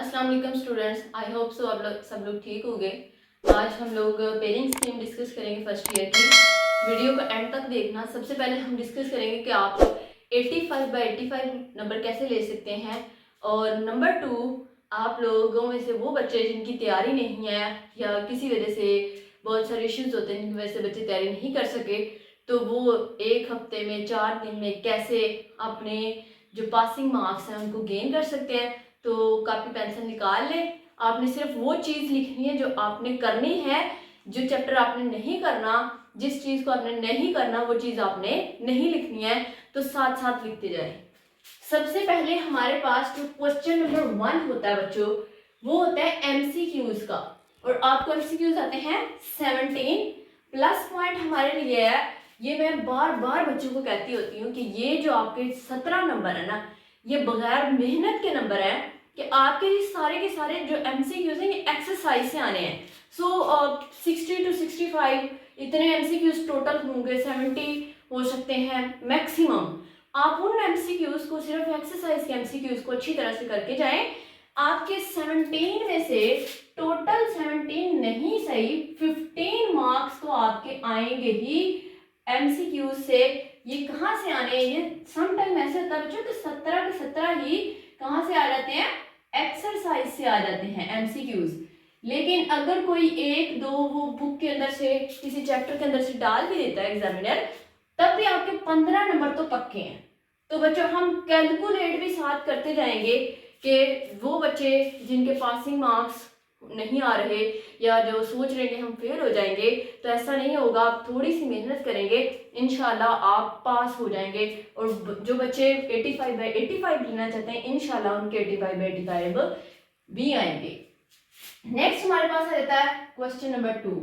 अस्सलाम वालेकुम students, I hope so आप लोग सब लोग ठीक हो गए। आज हम लोग पेरेंट्स स्कीम डिस्कस करेंगे फर्स्ट ईयर की। वीडियो को एंड तक देखना। सबसे पहले हम डिस्कस करेंगे कि आप 85/85 नंबर कैसे ले सकते हैं, और नंबर 2 आप लोगों में से वो बच्चे जिनकी तैयारी नहीं है या किसी वजह से बहुत सारे इश्यूज होते हैं जिनकी वजह से बच्चे तैयारी नहीं कर सके, तो वो एक हफ्ते में 4 दिन में कैसे अपने जो पासिंग मार्क्स हैं उनको गेन कर सकते हैं। तो कॉपी पेंसिल निकाल लें। आपने सिर्फ वो चीज़ लिखनी है जो आपने करनी है। जो चैप्टर आपने नहीं करना, जिस चीज़ को आपने नहीं करना, वो चीज़ आपने नहीं लिखनी है। तो साथ साथ लिखते जाएं। सबसे पहले हमारे पास जो क्वेश्चन नंबर 1 होता है बच्चों, वो होता है एमसीक्यूज का। और आपको एमसीक्यूज आते हैं 17। प्लस पॉइंट हमारे लिए है, ये मैं बार बार बच्चों को कहती होती हूँ कि ये जो आपके 17 नंबर है ना, ये बगैर मेहनत के नंबर है कि आपके ये सारे के सारे जो एमसीक्यूज हैं ये एक्सरसाइज से आने हैं। सो 60 to 65 इतने एमसीक्यूज टोटल होंगे, 70 हो सकते हैं मैक्सिमम। आप उन एमसीक्यूज को, सिर्फ एक्सरसाइज के एमसीक्यूज को अच्छी तरह से करके जाएं। आपके 17 में से टोटल 17 नहीं सही 15 मार्क्स तो आपके आएंगे ही एमसीक्यूज से। ये कहाँ से आने हैं? ये समटाइम ऐसे होता है बच्चों कि 17 के 17 ही कहाँ से आ जाते हैं? एक्सरसाइज से आ जाते हैं एमसीक्यूज। लेकिन अगर कोई एक दो वो बुक के अंदर से, किसी चैप्टर के अंदर से डाल भी देता है एग्जामिनर, तब भी आपके 15 नंबर तो पक्के हैं। तो बच्चों हम कैलकुलेट भी साथ करते जाएंगे कि वो बच्चे जिनके पासिंग मार्क्स नहीं आ रहे या जो सोच रहे हैं कि हम फेल हो जाएंगे, तो ऐसा नहीं होगा। आप थोड़ी सी मेहनत करेंगे, इंशाल्लाह आप पास हो जाएंगे। और जो बच्चे 85/85 लेना चाहते हैं, इंशाल्लाह उनके 85/85 भी आएंगे। नेक्स्ट हमारे पास आ जाता है क्वेश्चन नंबर 2।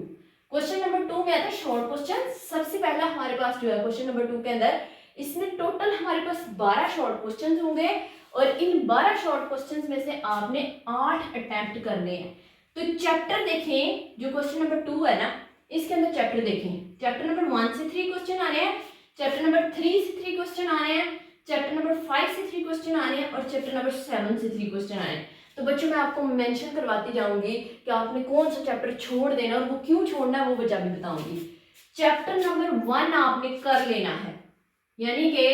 क्वेश्चन नंबर 2 में आता है शॉर्ट क्वेश्चन। सबसे पहला हमारे पास जो है क्वेश्चन नंबर 2 के अंदर, इसमें टोटल हमारे पास 12 शॉर्ट क्वेश्चन होंगे और इन 12 शॉर्ट क्वेश्चंस में से आपने 8 अटेम्प्ट करने हैं। तो चैप्टर देखें, जो क्वेश्चन नंबर 2 है ना, इसके अंदर चैप्टर देखें। चैप्टर नंबर 1 से 3 क्वेश्चन आने हैं, चैप्टर नंबर 3 से 3 क्वेश्चन आने हैं, चैप्टर नंबर 5 से 3 क्वेश्चन आने हैं और चैप्टर नंबर 7 से 3 क्वेश्चन आने हैं। तो बच्चों मैं आपको मेंशन करवाती जाऊंगी कि आपने कौन सा चैप्टर छोड़ देना और वो क्यों छोड़ना है, वो बचा भी बताऊंगी। चैप्टर नंबर 1 आपने कर लेना है, यानी कि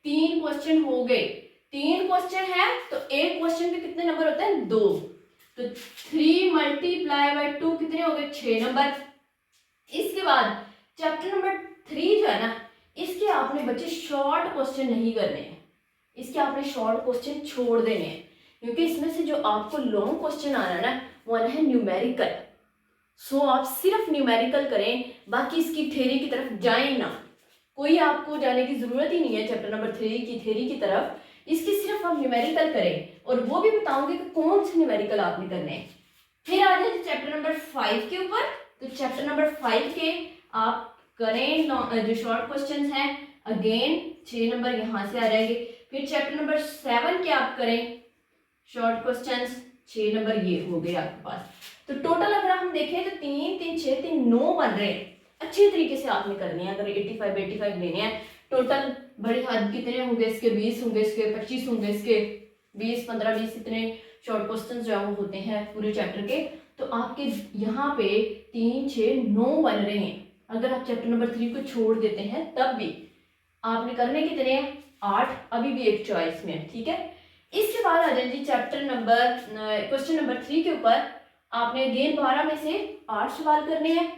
3 क्वेश्चन हो गए। 3 क्वेश्चन है तो एक क्वेश्चन के कितने नंबर होते हैं? 2। तो 3 × 2 कितने हो गए? 6 नंबर। इसके बाद चैप्टर नंबर 3 जो है ना, इसके आपने बच्चे शॉर्ट क्वेश्चन नहीं करने हैं, इसके आपने शॉर्ट क्वेश्चन छोड़ देने हैं, क्योंकि इसमें से जो आपको लॉन्ग क्वेश्चन आना है ना, वो आना है न्यूमेरिकल। सो आप सिर्फ न्यूमेरिकल करें, बाकी इसकी थ्योरी की तरफ जाएं ना। कोई आपको जाने की जरूरत ही नहीं है चैप्टर नंबर 3 की थ्योरी की तरफ। इसकी सिर्फ आप न्यूमेरिकल करें और वो भी बताऊंगी कि कौन से न्यूमेरिकल आपने करने हैं। फिर आ जाए चैप्टर नंबर 5 के ऊपर। तो चैप्टर नंबर 5 के आप करें जो शॉर्ट क्वेश्चंस हैं, अगेन 6 नंबर यहाँ से आ जाएंगे। फिर चैप्टर नंबर 7 के आप करें शॉर्ट क्वेश्चंस, 6 नंबर ये हो गए आपके पास। तो टोटल अगर हम देखें तो 3 3 6 3 9 बन रहे हैं। अच्छे तरीके से आपने करनी है। अगर 85/85 लेने हैं, टोटल बड़े हद कितने होंगे इसके? 20 होंगे, इसके 25 होंगे, इसके 20 15 20 इतने शॉर्ट क्वेश्चन जो वो होते हैं पूरे चैप्टर के। तो आपके यहाँ पे 3 6 9 बन रहे हैं। अगर आप चैप्टर नंबर 3 को छोड़ देते हैं तब भी आपने करने कितने हैं? 8। अभी भी एक चॉइस में है, ठीक है। इसके बाद आ जाए चैप्टर नंबर क्वेश्चन नंबर 3 के ऊपर। आपने अगेन 12 में से 8 सवाल करने हैं।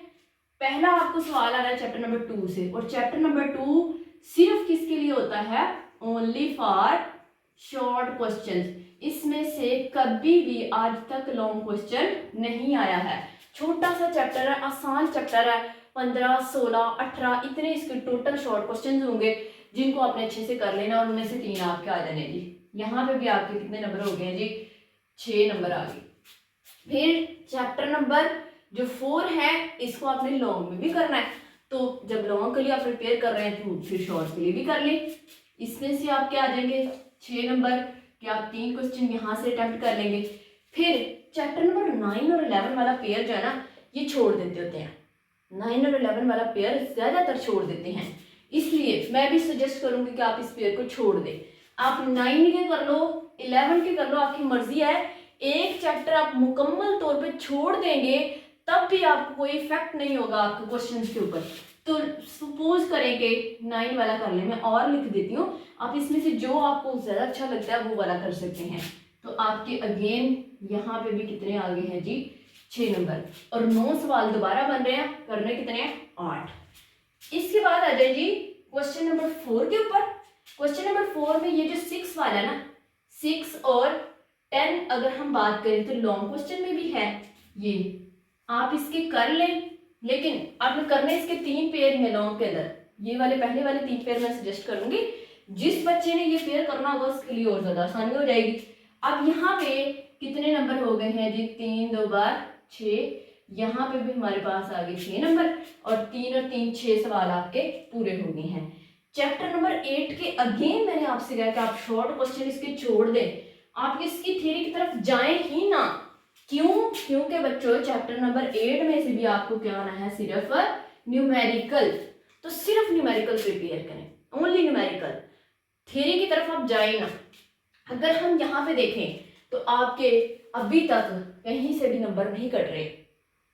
पहला आपको सवाल आ रहा है चैप्टर नंबर 2 से, और चैप्टर नंबर 2 सिर्फ किसके लिए होता है? Only for short questions. इसमें से कभी भी आज तक लॉन्ग क्वेश्चन नहीं आया है। छोटा सा चैप्टर है, आसान चैप्टर है। 15 16 18 इतने इसके टोटल शॉर्ट क्वेश्चन होंगे जिनको आपने अच्छे से कर लेना, और उनमें से 3 आपके आ जाने जी। यहाँ पे भी आपके कितने नंबर हो गए जी? 6 नंबर आ गए। फिर चैप्टर नंबर जो 4 है, इसको आपने लॉन्ग में भी करना है। तो जब लॉन्ग के लिए आप प्रिपेयर कर रहे हैं तो फिर शॉर्ट के लिए भी कर लें। इसमें से आप क्या आ जाएंगे? 6 नंबर के आप 3 क्वेश्चन यहाँ से अटेम्प्ट कर लेंगे। फिर चैप्टर नंबर 9 और 11 वाला पेयर जो है ना, ये छोड़ देते होते हैं। 9 और 11 वाला पेयर ज्यादातर छोड़ देते हैं, इसलिए मैं भी सजेस्ट करूंगी कि आप इस पेयर को छोड़ दें। आप 9 के कर लो, 11 के कर लो, आपकी मर्जी है। एक चैप्टर आप मुकम्मल तौर पे छोड़ देंगे तब भी आपको कोई इफेक्ट नहीं होगा आपके क्वेश्चन के ऊपर। तो सपोज करें कि 9 वाला कर लें, मैं और लिख देती हूँ, आप इसमें से जो आपको ज़्यादा अच्छा लगता है वो वाला कर सकते हैं। तो आपके अगेन यहाँ पे भी कितने आगे हैं जी, 6 नंबर, और 9 सवाल दोबारा बन रहे हैं, करने कितने हैं, 8। इसके बाद आ जाए जी क्वेश्चन नंबर 4 के ऊपर। क्वेश्चन नंबर 4 में ये जो 6 वाला है ना, 6 और 10 अगर हम बात करें तो लॉन्ग क्वेश्चन में भी है, ये आप इसके कर लें, लेकिन आपने करने इसके 3 पेयर हैं लॉन्ग के अंदर। ये वाले पहले वाले 3 पेयर मैं सजेस्ट करूंगी, जिस बच्चे ने ये पेयर करना होगा उसके लिए और ज्यादा आसानी हो जाएगी। अब यहाँ पे कितने नंबर हो गए हैं जी, 3 2 बार 6, यहाँ पे भी हमारे पास आ गए 6 नंबर, और 3 और 3 6 सवाल आपके पूरे हो गए हैं। चैप्टर नंबर 8 के अगेन मैंने आपसे कहा कि आप शॉर्ट क्वेश्चन इसके छोड़ दें, आप इसकी थ्योरी की तरफ जाएं ही ना। क्यों? क्योंकि बच्चों चैप्टर नंबर 8 में से भी आपको क्या आना है, सिर्फ न्यूमेरिकल। तो सिर्फ न्यूमेरिकल प्रिपेयर करें, ओनली न्यूमेरिकल, थ्योरी की तरफ आप जाए ना। अगर हम यहाँ पे देखें तो आपके अभी तक कहीं से भी नंबर नहीं कट रहे,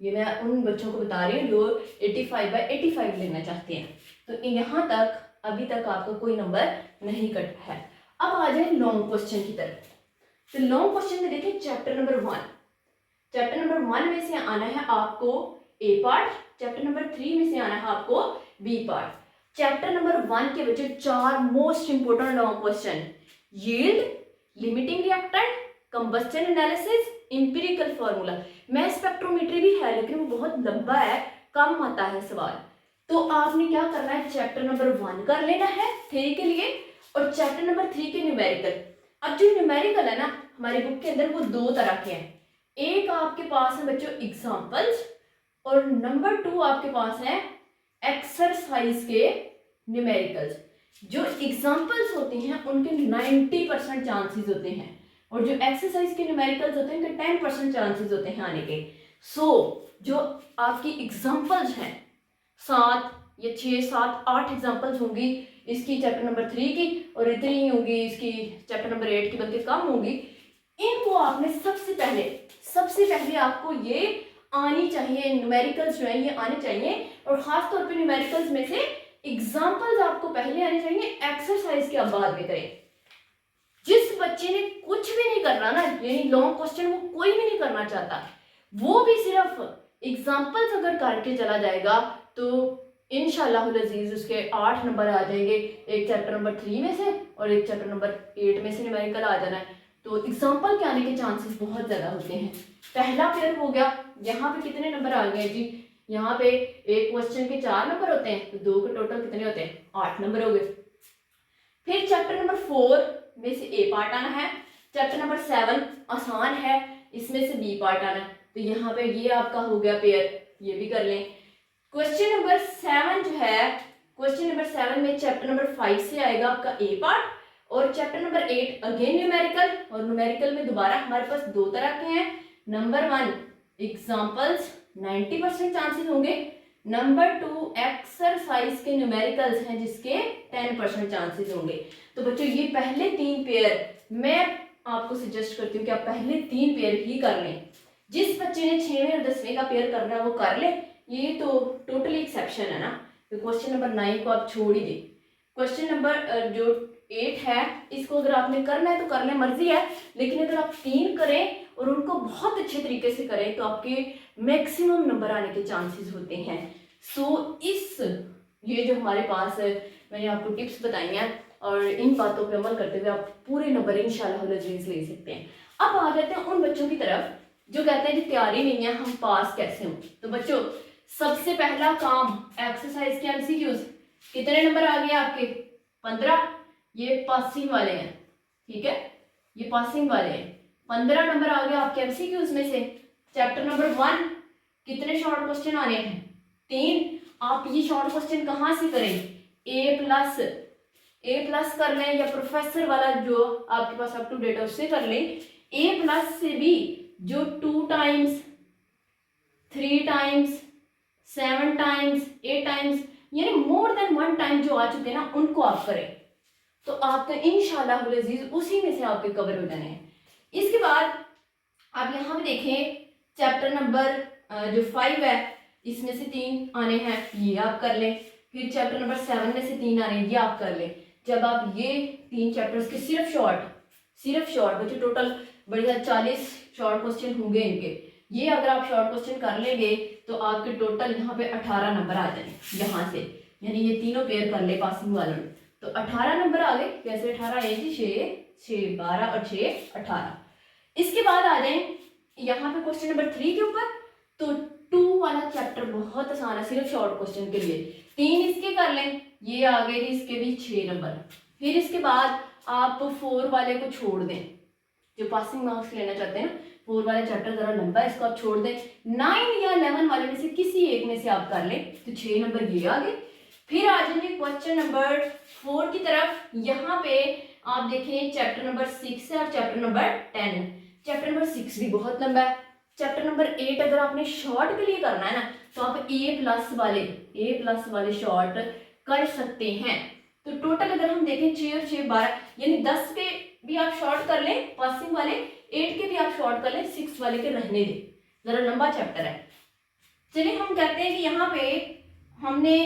ये मैं उन बच्चों को बता रही हूँ जो 85/85 लेना चाहते हैं, तो यहाँ तक अभी तक आपका कोई नंबर नहीं कटा है। अब आ जाए लॉन्ग क्वेश्चन की तरफ। तो लॉन्ग क्वेश्चन में देखिए चैप्टर नंबर 1, चैप्टर नंबर 1 में से आना है आपको ए पार्ट, चैप्टर नंबर 3 में से आना है आपको बी पार्ट। चैप्टर नंबर 1 के बच्चे 4 most important long question, yield, limiting reactant, combustion analysis, empirical formula. Mass spectrometry भी है लेकिन वो बहुत लंबा है, कम आता है सवाल। तो आपने क्या करना है, चैप्टर नंबर 1 कर लेना है थ्योरी के लिए, और चैप्टर नंबर 3 के न्यूमेरिकल। अब जो न्यूमेरिकल है ना हमारी बुक के अंदर वो 2 तरह के हैं, एक आपके पास है बच्चों एग्जाम्पल्स, और नंबर 2 आपके पास है एक्सरसाइज के न्यूमेरिकल्स। जो एग्जाम्पल्स होते हैं उनके 90% चांसेस होते हैं, और जो एक्सरसाइज के न्यूमेरिकल्स होते हैं उनके 10% चांसेस होते हैं आने के। जो आपकी एग्जाम्पल्स हैं 7 या 6 7 8 एग्जाम्पल्स होंगी इसकी चैप्टर नंबर 3 की, और इतनी ही होंगी इसकी चैप्टर नंबर 8 की, बल्कि कम होगी। इनको आपने सबसे पहले आपको ये आनी चाहिए, न्यूमेरिकल्स जो है ये आने चाहिए, और खास तौर पे न्यूमेरिकल्स में से एग्जाम्पल्स आपको पहले आने चाहिए, एक्सरसाइज के आप बाद में करें। जिस बच्चे ने कुछ भी नहीं करना ना, यानी लॉन्ग क्वेश्चन वो कोई भी नहीं करना चाहता, वो भी सिर्फ एग्जाम्पल्स अगर करके चला जाएगा तो इंशाल्लाह अज़ीज उसके 8 नंबर आ जाएंगे, एक चैप्टर नंबर 3 में से और एक चैप्टर नंबर 8 में से न्यूमेरिकल आ जाना है। तो एग्जाम्पल के आने के चांसेस बहुत ज़्यादा होते हैं। पहला पेयर हो गया, यहाँ पे कितने नंबर आ गए जी, यहाँ पे एक क्वेश्चन के 4 नंबर होते हैं, तो 2 के टोटल कितने होते हैं, 8 नंबर हो गए। फिर चैप्टर नंबर 4 में से ए पार्ट आना है, चैप्टर नंबर 7 आसान है, इसमें से बी पार्ट आना है, तो यहाँ पे ये आपका हो गया पेयर, ये भी कर लें। क्वेश्चन नंबर 7 जो है, क्वेश्चन नंबर 7 में चैप्टर नंबर 5 से आएगा आपका ए पार्ट, और चैप्टर नंबर 8 अगेन न्यूमेरिकल, और न्यूमेरिकल में दोबारा हमारे पास 2 तरह के हैं। नंबर 1 एग्जाम्पल्स 90% चांसेस होंगे, नंबर 2 एक्सरसाइज के न्यूमेरिकल्स हैं जिसके 10% चांसेस होंगे। तो बच्चों ये पहले 3 पेयर मैं आपको सजेस्ट करती हूँ कि आप पहले 3 पेयर ही कर लें। जिस बच्चे ने 6वें और 10वें का पेयर करना है वो कर ले, ये तो टोटली एक्सेप्शन है ना, तो क्वेश्चन नंबर 9 को आप छोड़ ही दें। क्वेश्चन नंबर जो 8 है इसको अगर आपने करना है तो कर लें, मर्जी है, लेकिन अगर आप 3 करें और उनको बहुत अच्छे तरीके से करें तो आपके मैक्सिमम नंबर आने के चांसेस होते हैं। ये जो हमारे पास मैंने आपको टिप्स बताई हैं और इन बातों पे अमल करते हुए आप पूरे नंबर इंशाल्लाह अज़ीज़ ले सकते हैं। अब आ जाते हैं उन बच्चों की तरफ जो कहते हैं कि तैयारी नहीं है, हम पास कैसे हों। तो बच्चों सबसे पहला काम एक्सरसाइज के एमसीक्यूज, कितने नंबर आ गए आपके, 15, ये पासिंग वाले हैं, ठीक है, ये पासिंग वाले हैं। 15 नंबर आ गया आपके एमसीक्यूज में से। चैप्टर नंबर 1 कितने शॉर्ट क्वेश्चन आने हैं, 3। आप ये शॉर्ट क्वेश्चन कहाँ से करें, ए प्लस कर लें या प्रोफेसर वाला जो आपके पास अप टू डेट है उससे कर लें। ए प्लस से भी जो 2 टाइम्स 3 टाइम्स 7 टाइम्स 8 टाइम्स यानी मोर देन 1 टाइम जो आ चुके हैं ना उनको आप करें, तो आपका इंशाल्लाह अज़ीज़ उसी में से आपके कवर हो जाने हैं। इसके बाद आप यहाँ पे देखें चैप्टर नंबर जो 5 है इसमें से 3 आने हैं, ये आप कर लें। फिर चैप्टर नंबर 7 में से 3 आने हैं, ये आप कर लें। जब आप ये 3 चैप्टर्स के सिर्फ शॉर्ट बच्चे टोटल बढ़िया 40 शॉर्ट क्वेश्चन होंगे इनके, ये अगर आप शॉर्ट क्वेश्चन कर लेंगे तो आपके टोटल यहाँ पे 18 नंबर आ जाएंगे यहाँ से, यानी ये तीनों पेयर कर ले पासिंग वालों ने तो 18 नंबर आ गए। कैसे 18 है जी, 6 12 और 6 18। इसके बाद आ जाए यहाँ पे क्वेश्चन नंबर 3 के ऊपर। तो 2 वाला चैप्टर बहुत आसान है सिर्फ शॉर्ट क्वेश्चन के लिए, 3 इसके कर लें, ये आ गए जी इसके भी 6 नंबर। फिर इसके बाद आप 4 वाले को छोड़ दें, जो पासिंग मार्क्स लेना चाहते हैं 4 वाले चैप्टर जरा लंबा है, इसको आप छोड़ दें। 9 या 11 वाले में से किसी एक में से आप कर लें तो 6 नंबर ये आ गए। फिर आ जाएंगे क्वेश्चन नंबर 4 की तरफ। यहाँ पे आप देखें चैप्टर नंबर 6 है और चैप्टर नंबर 10। चैप्टर नंबर 6 भी बहुत लंबा है। चैप्टर नंबर 8 अगर आपने शॉर्ट के लिए करना है ना तो आप ए प्लस वाले शॉर्ट कर सकते हैं। तो टोटल अगर हम देखें 6 और 6 12, यानी 10 पे भी आप शॉर्ट कर लें पासिंग वाले, 8 के भी आप शॉर्ट कर लें, 6 वाले के रहने दें, जरा लंबा चैप्टर है। चलिए हम कहते हैं कि यहाँ पे हमने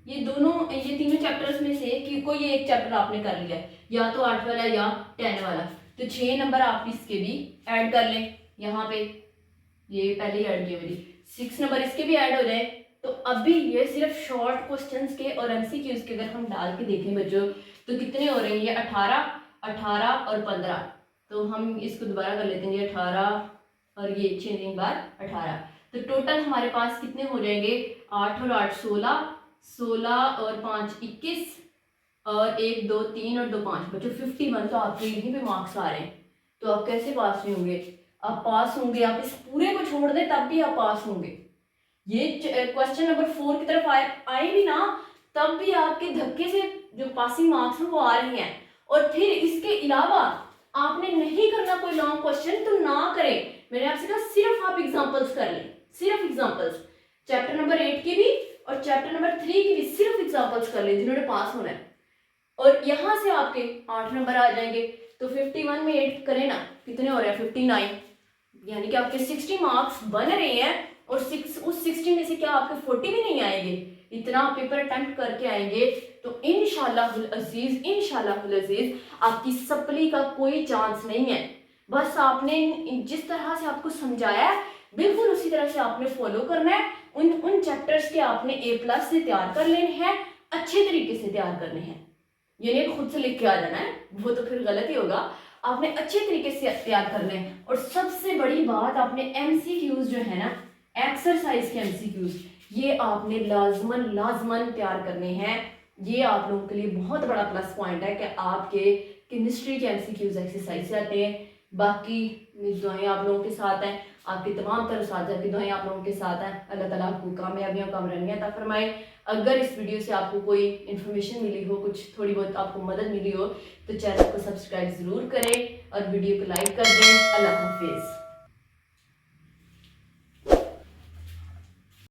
ये तीनों चैप्टर्स में से कि कोई एक चैप्टर आपने कर लिया, या तो 8 वाला या 10 वाला, तो 6 नंबर आप इसके भी ऐड कर लें। यहाँ पे ये पहले ही ऐड किए मेरी, 6 नंबर इसके भी ऐड हो जाए। तो अभी ये सिर्फ शॉर्ट क्वेश्चंस के और एमसीक्यूज के अगर हम डाल के देखें बच्चों तो कितने हो रहे हैं, ये 18 और 15। तो हम इसको दोबारा कर लेते हैं, 18 और ये 6 बार 18, तो टोटल हमारे पास कितने हो जाएंगे, 8 और 8 16 और 5 21 और 1 2 3 और 2 5 बच्चों 51। तो आपके यहीं पे मार्क्स आ रहे हैं, तो आप कैसे पास नहीं होंगे, आप पास होंगे। आप इस पूरे को छोड़ दें तब भी आप पास होंगे। ये क्वेश्चन नंबर 4 की तरफ आए भी ना तब भी आपके धक्के से जो पासिंग मार्क्स हैं वो आ रहे हैं। और फिर इसके अलावा आपने नहीं करना कोई लॉन्ग क्वेश्चन तो ना करें, मैंने आपसे कहा सिर्फ आप एग्जांपल्स कर लें, सिर्फ एग्जांपल्स। चैप्टर नंबर 8 की भी और चैप्टर नंबर 3 की भी सिर्फ एग्जांपल्स कर लें जिन्होंने पास होना है, और यहाँ से आपके 8 नंबर आ जाएंगे। तो 51 में 8 करें ना, कितने हो रहे हैं 59, यानी कि आपके 60 मार्क्स बन रहे हैं। और उस 60 में से क्या आपके 40 भी नहीं आएंगे, इतना आप पेपर अटेम्प्ट करके आएंगे तो इंशाल्लाहुल अजीज आपकी सप्ली का कोई चांस नहीं है। बस आपने जिस तरह से आपको समझाया है बिल्कुल उसी तरह से आपने फॉलो करना है। उन चैप्टर्स के आपने A+ से तैयार कर लेने हैं, अच्छे तरीके से तैयार करने हैं, ये नहीं खुद से लिख के आ जाना है, वो तो फिर गलत ही होगा। आपने अच्छे तरीके से तैयार करने हैं। और सबसे बड़ी बात, आपने MCQs जो है ना, एक्सरसाइज के MCQs, ये आपने लाजमन तैयार करने हैं। ये आप लोगों के लिए बहुत बड़ा प्लस पॉइंट है कि आपके केमिस्ट्री के MCQs एक्सरसाइज से आते हैं। बाकी मेरी दुआएं आप लोगों के साथ हैं, आपके तमाम तरह साथ की दुआएं आप लोगों के साथ हैं। अल्लाह ताला आपको कामयाबियां कामरानियां अता फरमाए। अगर इस वीडियो से आपको कोई इन्फॉर्मेशन मिली हो, कुछ थोड़ी बहुत आपको मदद मिली हो, तो चैनल को सब्सक्राइब ज़रूर करें और वीडियो को लाइक कर दें। अल्लाह हाफिज़।